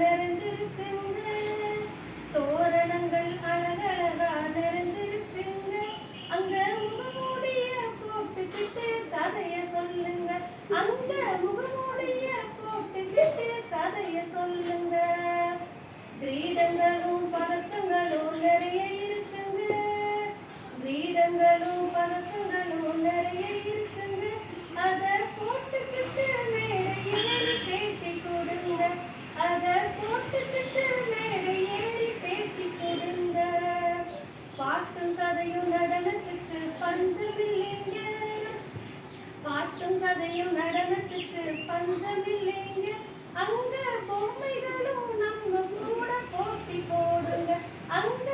நிறைஞ்சிருக்குங்க. தோரணங்கள் அழகழகா நிறைஞ்சிருக்குங்க. அங்க முகமூடிய போட்டுக்கிட்டு கதைய சொல்லுங்க. அங்க முகமூடிய போட்டுக்கிட்டு கதைய சொல்லுங்க. கிரீடங்களும் பதக்கங்களும் நிறைய இருக்குங்க. கிரீடங்களும் பதக்கங்களும் நிறைய இருக்குங்க. அத போட்டுக்கிட்டு மேடையேறி பேட்டி கொடுங்க. அத போட்டுக்கிட்டு மேடையேறி பேட்டி கொடுங்க. பாட்டும் கதையும் நடனத்துக்கு பஞ்சமில்லைங்க. பாட்டும் கதையும் நடனத்துக்கு பஞ்சமில்லைங்க. அங்க பொம்மைகளும் நம்ம கூட போட்டி போடுங்க. அங்க